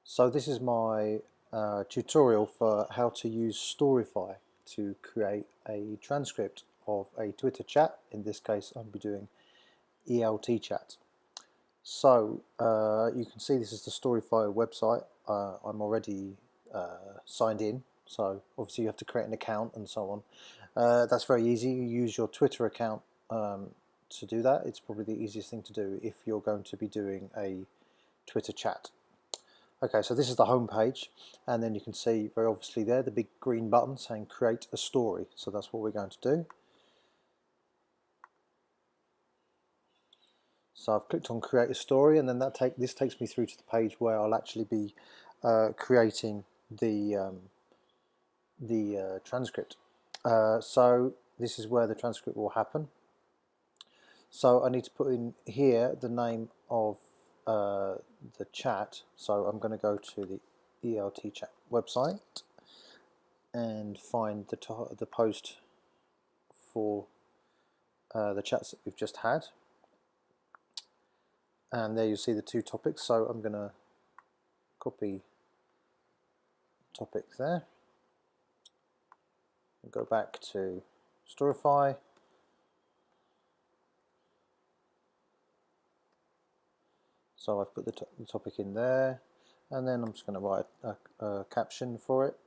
So this is my tutorial for how to use Storify to create a transcript of a Twitter chat. In this case, I'll be doing ELT chat. So you can see this is the Storify website. I'm already signed in, so obviously you have to create an account and so on. That's very easy. You use your Twitter account to do that. It's probably the easiest thing to do if you're going to be doing a Twitter chat. Okay, so this is the home page, and then you can see very obviously there the big green button saying create a story. So that's what we're going to do. So I've clicked on create a story, and then this takes me through to the page where I'll actually be creating the transcript. So this is where the transcript will happen. So I need to put in here the name of the chat. So I'm going to go to the ELT chat website and find the post for the chats that we've just had, and there you see the two topics. So I'm going to copy topic there and go back to Storify, so I've put the topic in there, and then I'm just going to write a caption for it.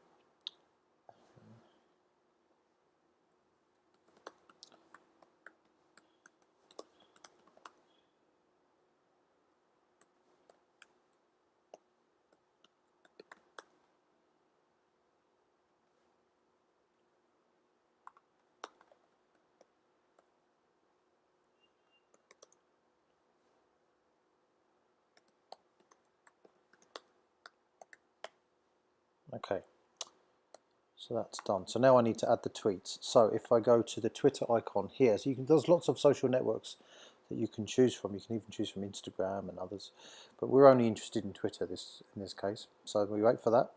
Okay, so that's done. So now I need to add the tweets. So if I go to the Twitter icon here, so there's lots of social networks that you can choose from. You can even choose from Instagram and others, but we're only interested in Twitter in this case. So we wait for that.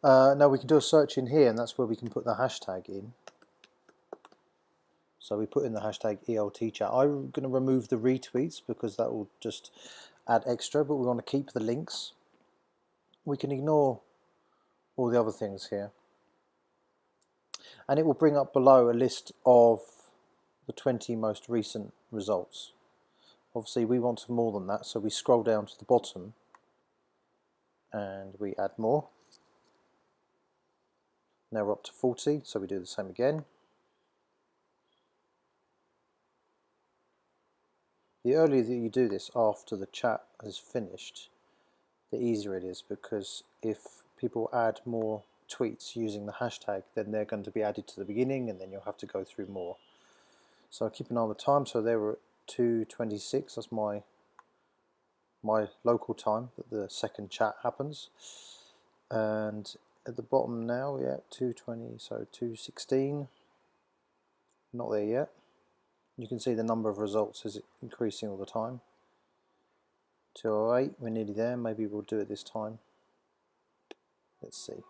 Now we can do a search in here, and that's where we can put the hashtag in. So we put in the hashtag ELTchat. I'm going to remove the retweets because that will just add extra, but we want to keep the links. We can ignore all the other things here. And it will bring up below a list of the 20 most recent results. Obviously we want more than that, so we scroll down to the bottom and we add more. Now we're up to 40, so we do the same again. The earlier that you do this after the chat has finished, the easier it is, because if people add more tweets using the hashtag, then they're going to be added to the beginning, and then you'll have to go through more. So keep an eye on the time. So there we're at 2:26. That's my local time that the second chat happens. And at the bottom now we're at 2:20, so 2:16. Not there yet. You can see the number of results is increasing all the time. 2:08, we're nearly there. Maybe we'll do it this time. Let's see.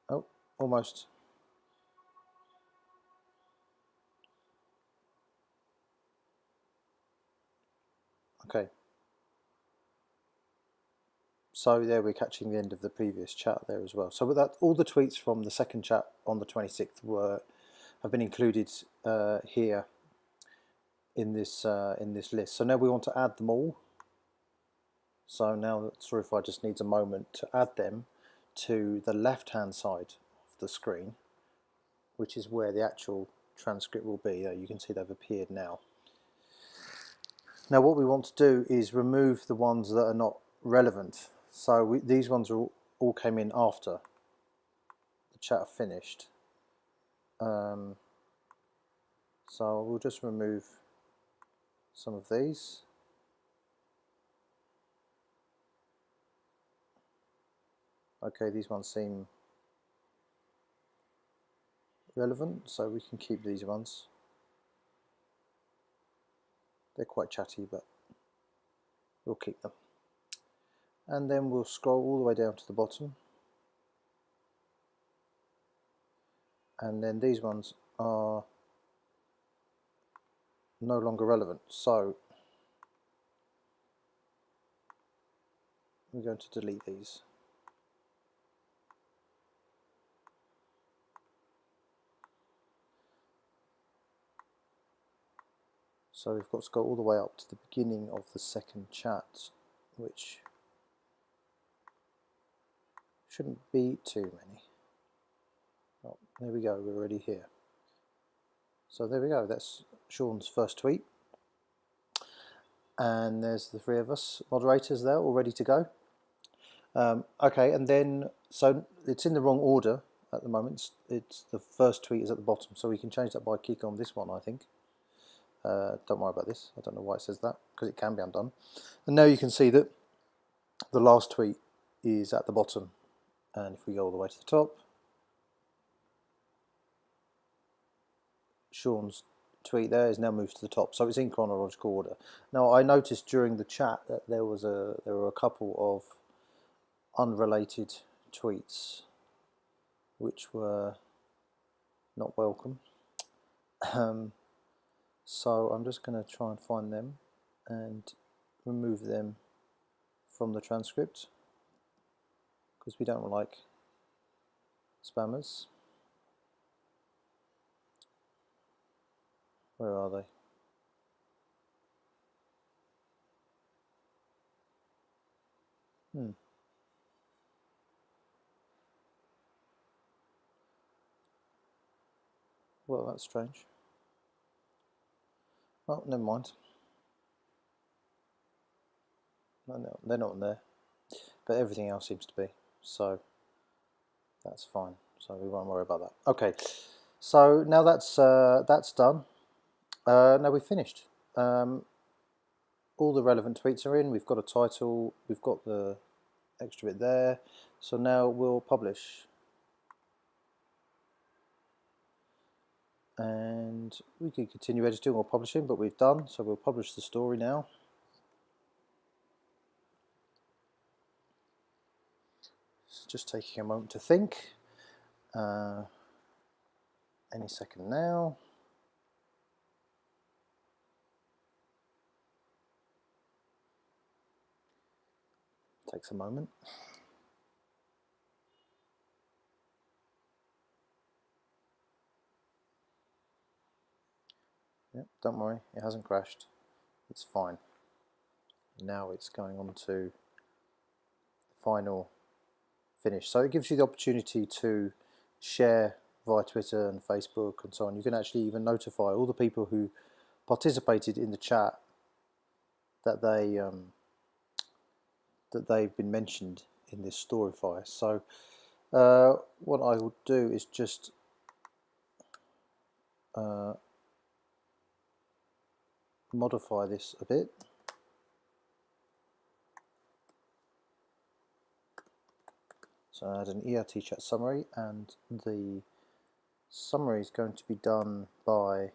Oh, almost. Okay. So there we're catching the end of the previous chat there as well. So with that, all the tweets from the second chat on the 26th have been included here in this list. So now we want to add them all. So now Storify just needs a moment to add them to the left-hand side of the screen, which is where the actual transcript will be. You can see they've appeared now. Now what we want to do is remove the ones that are not relevant. So these ones all came in after the chat finished. So we'll just remove some of these. Okay, these ones seem relevant, so we can keep these ones. They're quite chatty, but we'll keep them. And then we'll scroll all the way down to the bottom. And then these ones are no longer relevant. So we're going to delete these. So we've got to go all the way up to the beginning of the second chat, which shouldn't be too many. Oh, there we go, we're already here. So there we go, that's Sean's first tweet. And there's the three of us moderators there, all ready to go. Okay, and then, so it's in the wrong order at the moment. It's the first tweet is at the bottom, so we can change that by clicking on this one, I think. Don't worry about this, I don't know why it says that, because it can be undone. And now you can see that the last tweet is at the bottom, and if we go all the way to the top, Sean's tweet there is now moved to the top, so it's in chronological order. Now I noticed during the chat that there were a couple of unrelated tweets which were not welcome. So I'm just going to try and find them and remove them from the transcript, because we don't like spammers. Where are they? Well, that's strange. Oh, never mind. No, they're not on there, but everything else seems to be, so that's fine. So we won't worry about that. Okay, so now that's done. Now we've finished. All the relevant tweets are in. We've got a title. We've got the extra bit there. So now we'll publish. And we can continue editing or publishing, but we've done, so we'll publish the story now. It's just taking a moment to think. Any second now. Takes a moment. Yep, don't worry, it hasn't crashed. It's fine. Now it's going on to the final finish. So it gives you the opportunity to share via Twitter and Facebook and so on. You can actually even notify all the people who participated in the chat that they've been mentioned in this Storify. So what I will do is just modify this a bit. So I add an ERT chat summary, and the summary is going to be done by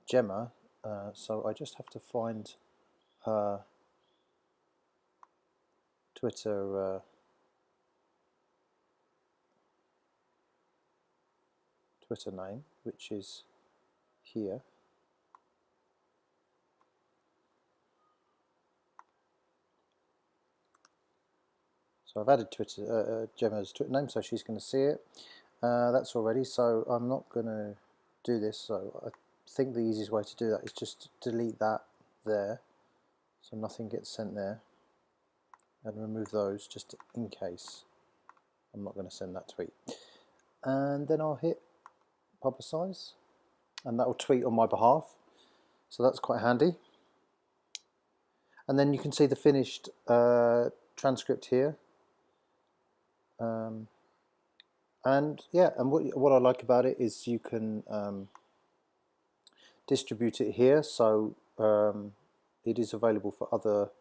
Gemma. So I just have to find her Twitter name, which is here. So I've added Gemma's Twitter name, so she's going to see it. That's already, so I'm not going to do this. So I think the easiest way to do that is just delete that there, so nothing gets sent there, and remove those just in case I'm not going to send that tweet. And then I'll hit publicize, and that will tweet on my behalf. So that's quite handy. And then you can see the finished transcript here. And yeah, and what I like about it is you can distribute it here, so it is available for other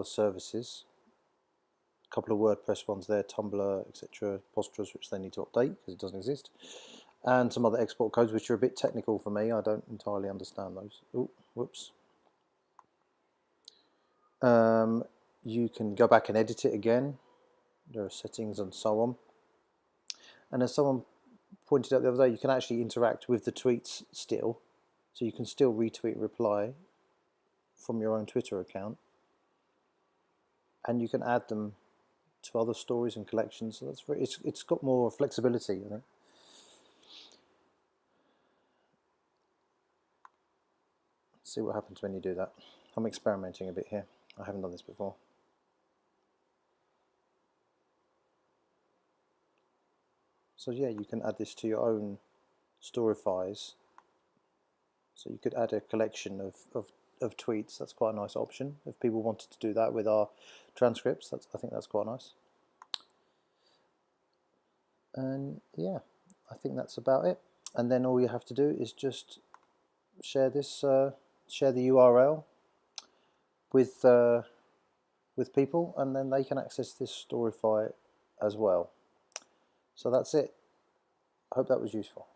services. A couple of WordPress ones there, Tumblr, etc., Postgres, which they need to update because it doesn't exist, and some other export codes which are a bit technical for me. I don't entirely understand those. Ooh, whoops. You can go back and edit it again. There are settings and so on. And as someone pointed out the other day, you can actually interact with the tweets still. So you can still retweet, reply from your own Twitter account, and you can add them to other stories and collections. So that's it's got more flexibility, I think. See what happens when you do that. I'm experimenting a bit here. I haven't done this before. So yeah, you can add this to your own Storifys. So you could add a collection of tweets. That's quite a nice option. If people wanted to do that with our transcripts, I think that's quite nice. And yeah, I think that's about it. And then all you have to do is just share this, share the URL with people, and then they can access this Storify as well. So that's it. I hope that was useful.